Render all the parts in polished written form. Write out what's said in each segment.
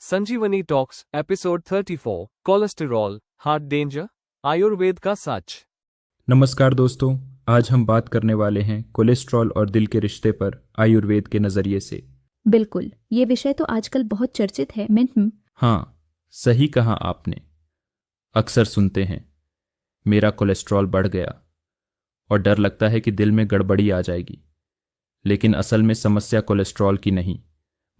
संजीवनी talks episode 34 cholesterol heart danger Ayurveda का सच। नमस्कार दोस्तों, आज हम बात करने वाले हैं कोलेस्ट्रॉल और दिल के रिश्ते पर आयुर्वेद के नज़रिए से। बिल्कुल, ये विषय तो आजकल बहुत चर्चित है। हाँ, सही कहा आपने। अक्सर सुनते हैं मेरा कोलेस्ट्रॉल बढ़ गया और डर लगता है कि दिल में गड़बड़ी आ जाएगी। लेकिन असल में समस्या कोलेस्ट्रॉल की नहीं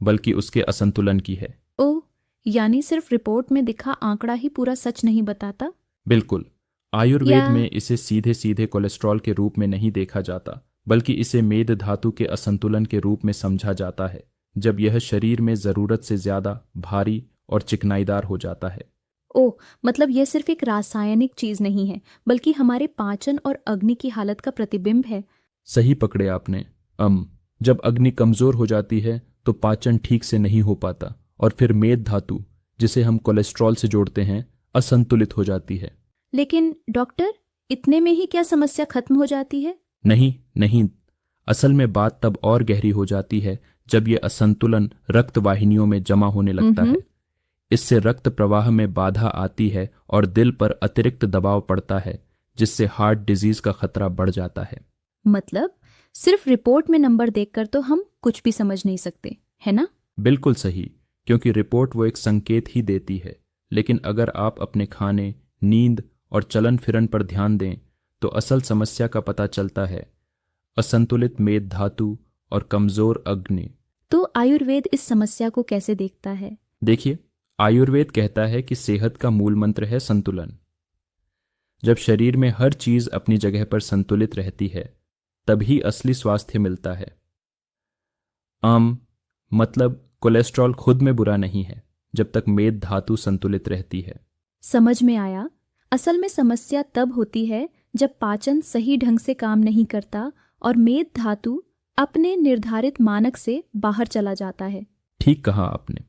बल्कि उसके असंतुलन की है। ओह, यानी सिर्फ रिपोर्ट में दिखा आंकड़ा ही पूरा सच नहीं बताता? बिल्कुल, आयुर्वेद में इसे सीधे सीधे कोलेस्ट्रॉल के रूप में नहीं देखा जाता, बल्कि इसे मेद धातु के असंतुलन के रूप में समझा जाता है, जब यह शरीर में ज़रूरत से ज़्यादा भारी और चिकनाईदार हो जाता है। ओह, मतलब यह सिर्फ एक रासायनिक चीज नहीं है, बल्कि हमारे पाचन और अग्नि की हालत का प्रतिबिंब है। सही पकड़े आपने। जब अग्नि कमज़ोर हो जाती है तो पाचन ठीक से नहीं हो पाता और फिर मेद धातु, जिसे हम कोलेस्ट्रॉल से जोड़ते हैं, असंतुलित हो जाती है। लेकिन डॉक्टर, इतने में ही क्या समस्या खत्म हो जाती है? नहीं नहीं, असल में बात तब और गहरी हो जाती है जब ये असंतुलन रक्त वाहिनियों में जमा होने लगता है। इससे रक्त प्रवाह में बाधा आती है और दिल पर अतिरिक्त दबाव पड़ता है, जिससे हार्ट डिजीज का खतरा बढ़ जाता है। मतलब सिर्फ रिपोर्ट में नंबर देखकर तो हम कुछ भी समझ नहीं सकते, है ना? बिल्कुल सही, क्योंकि रिपोर्ट वो एक संकेत ही देती है, लेकिन अगर आप अपने खाने, नींद और चलन फिरन पर ध्यान दें तो असल समस्या का पता चलता है। असंतुलित मेद धातु और कमजोर अग्नि। तो आयुर्वेद इस समस्या को कैसे देखता है? देखिए, आयुर्वेद कहता है कि सेहत का मूल मंत्र है संतुलन। जब शरीर में हर चीज अपनी जगह पर संतुलित रहती है तभी असली स्वास्थ्य मिलता है। मतलब कोलेस्ट्रॉल खुद में बुरा नहीं है जब तक मेद धातु संतुलित रहती है। समझ में आया। असल में समस्या तब होती है जब पाचन सही ढंग से काम नहीं करता और मेद धातु अपने निर्धारित मानक से बाहर चला जाता है। ठीक कहा आपने।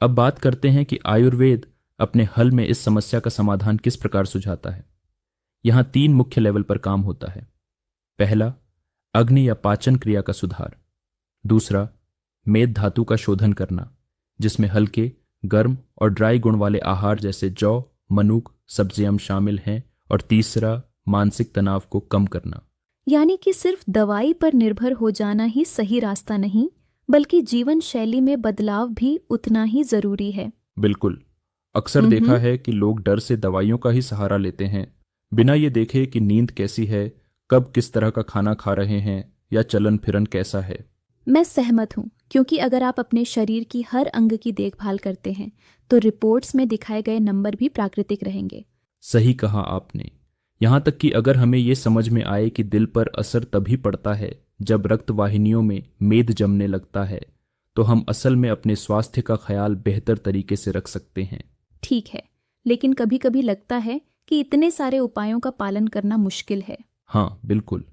अब बात करते हैं कि आयुर्वेद अपने हल में इस समस्या का समाधान किस प्रकार सुझाता है। यहां 3 मुख्य लेवल पर काम होता है। पहला, अग्नि या पाचन क्रिया का सुधार। दूसरा, मेद धातु का शोधन करना, जिसमें हल्के, गर्म और ड्राई गुण वाले आहार जैसे जौ, मनुक, सब्जियां शामिल हैं। और तीसरा, मानसिक तनाव को कम करना। यानी कि सिर्फ दवाई पर निर्भर हो जाना ही सही रास्ता नहीं, बल्कि जीवन शैली में बदलाव भी उतना ही जरूरी है। बिल्कुल। अक्सर देखा है कि लोग डर से दवाइयों का ही सहारा लेते हैं, बिना ये देखे कि नींद कैसी है, कब किस तरह का खाना खा रहे हैं या चलन फिरन कैसा है। मैं सहमत हूँ, क्योंकि अगर आप अपने शरीर की हर अंग की देखभाल करते हैं तो रिपोर्ट्स में दिखाए गए नंबर भी प्राकृतिक रहेंगे। सही कहा आपने। यहाँ तक कि अगर हमें ये समझ में आए कि दिल पर असर तभी पड़ता है जब रक्त वाहिनियों में मेद जमने लगता है, तो हम असल में अपने स्वास्थ्य का ख्याल बेहतर तरीके से रख सकते हैं। ठीक है, लेकिन कभी कभी लगता है कि इतने सारे उपायों का पालन करना मुश्किल है। हाँ बिल्कुल,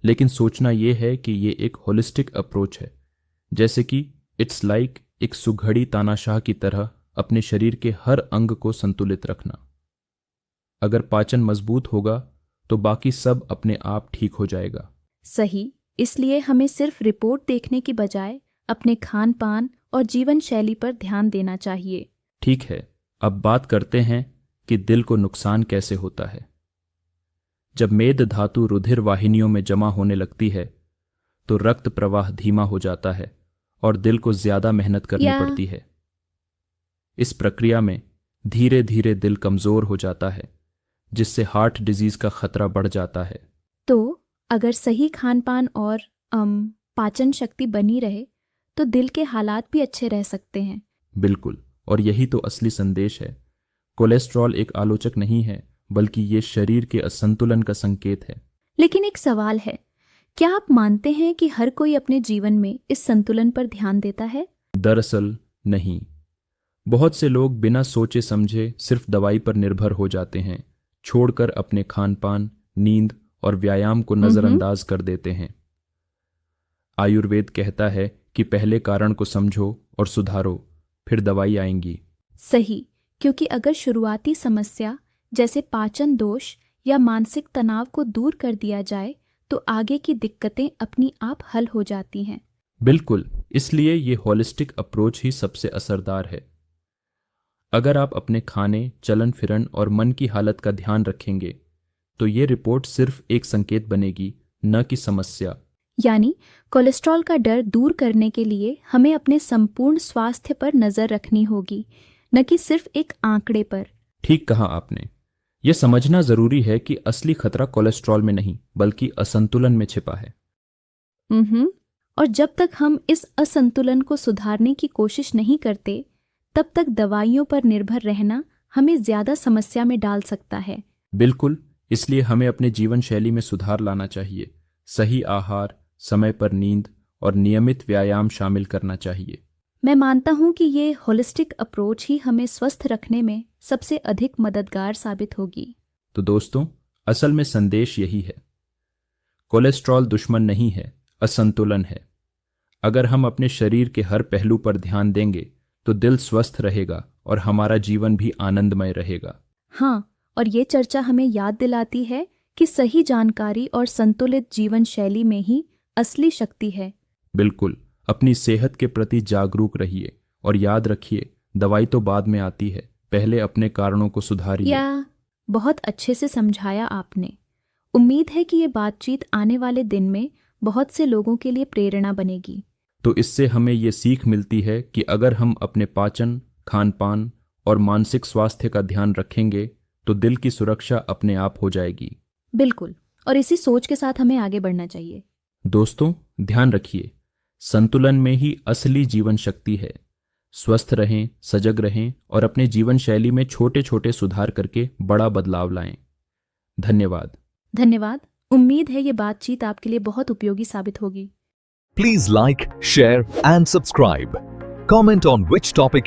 लेकिन सोचना यह है कि ये एक होलिस्टिक अप्रोच है, जैसे कि इट्स लाइक एक सुघड़ी तानाशाह की तरह अपने शरीर के हर अंग को संतुलित रखना। अगर पाचन मजबूत होगा तो बाकी सब अपने आप ठीक हो जाएगा। सही, इसलिए हमें सिर्फ रिपोर्ट देखने की बजाय अपने खान पान और जीवन शैली पर ध्यान देना चाहिए। ठीक है, अब बात करते हैं कि दिल को नुकसान कैसे होता है। जब मेद धातु रुधिर वाहिनियों में जमा होने लगती है तो रक्त प्रवाह धीमा हो जाता है और दिल को ज्यादा मेहनत करनी पड़ती है। इस प्रक्रिया में धीरे धीरे दिल कमजोर हो जाता है, जिससे हार्ट डिजीज का खतरा बढ़ जाता है। तो अगर सही खान पान और पाचन शक्ति बनी रहे तो दिल के हालात भी अच्छे रह सकते हैं। बिल्कुल, और यही तो असली संदेश है। कोलेस्ट्रॉल एक आलोचक नहीं है, बल्कि ये शरीर के असंतुलन का संकेत है। लेकिन एक सवाल है, क्या आप मानते हैं कि हर कोई अपने जीवन में इस संतुलन पर ध्यान देता है? दरअसल नहीं। बहुत से लोग बिना सोचे समझे सिर्फ दवाई पर निर्भर हो जाते हैं, छोड़कर अपने खान पान, नींद और व्यायाम को नजरअंदाज कर देते हैं। आयुर्वेद कहता है कि पहले कारण को समझो और सुधारो, फिर दवाई आएंगी। सही, क्योंकि अगर शुरुआती समस्या जैसे पाचन दोष या मानसिक तनाव को दूर कर दिया जाए तो आगे की दिक्कतें अपनी आप हल हो जाती हैं। बिल्कुल, इसलिए ये होलिस्टिक अप्रोच ही सबसे असरदार है। अगर आप अपने खाने, चलन फिरन और मन की हालत का ध्यान रखेंगे तो ये रिपोर्ट सिर्फ एक संकेत बनेगी, न कि समस्या। यानी कोलेस्ट्रॉल का डर दूर करने के लिए हमें अपने संपूर्ण स्वास्थ्य पर नजर रखनी होगी, न कि सिर्फ एक आंकड़े पर। ठीक कहा आपने। यह समझना जरूरी है कि असली खतरा कोलेस्ट्रॉल में नहीं बल्कि असंतुलन में छिपा है। और जब तक हम इस असंतुलन को सुधारने की कोशिश नहीं करते, तब तक दवाइयों पर निर्भर रहना हमें ज्यादा समस्या में डाल सकता है। बिल्कुल, इसलिए हमें अपने जीवन शैली में सुधार लाना चाहिए। सही आहार, समय पर नींद और नियमित व्यायाम शामिल करना चाहिए। मैं मानता हूं कि ये होलिस्टिक अप्रोच ही हमें स्वस्थ रखने में सबसे अधिक मददगार साबित होगी। तो दोस्तों, असल में संदेश यही है, कोलेस्ट्रॉल दुश्मन नहीं है, असंतुलन है। अगर हम अपने शरीर के हर पहलू पर ध्यान देंगे तो दिल स्वस्थ रहेगा और हमारा जीवन भी आनंदमय रहेगा। हाँ, और ये चर्चा हमें याद दिलाती है कि सही जानकारी और संतुलित जीवन शैली में ही असली शक्ति है। बिल्कुल, अपनी सेहत के प्रति जागरूक रहिए और याद रखिए, दवाई तो बाद में आती है, पहले अपने कारणों को सुधारिए। बहुत अच्छे से समझाया आपने। उम्मीद है कि ये बातचीत आने वाले दिन में बहुत से लोगों के लिए प्रेरणा बनेगी। तो इससे हमें ये सीख मिलती है कि अगर हम अपने पाचन, खान पान और मानसिक स्वास्थ्य का ध्यान रखेंगे तो दिल की सुरक्षा अपने आप हो जाएगी। बिल्कुल, और इसी सोच के साथ हमें आगे बढ़ना चाहिए। दोस्तों, ध्यान रखिए, संतुलन में ही असली जीवन शक्ति है। स्वस्थ रहें, सजग रहें और अपने जीवन शैली में छोटे छोटे सुधार करके बड़ा बदलाव लाएं। धन्यवाद। धन्यवाद। उम्मीद है ये बातचीत आपके लिए बहुत उपयोगी साबित होगी। Please like, share and subscribe. Comment on which topic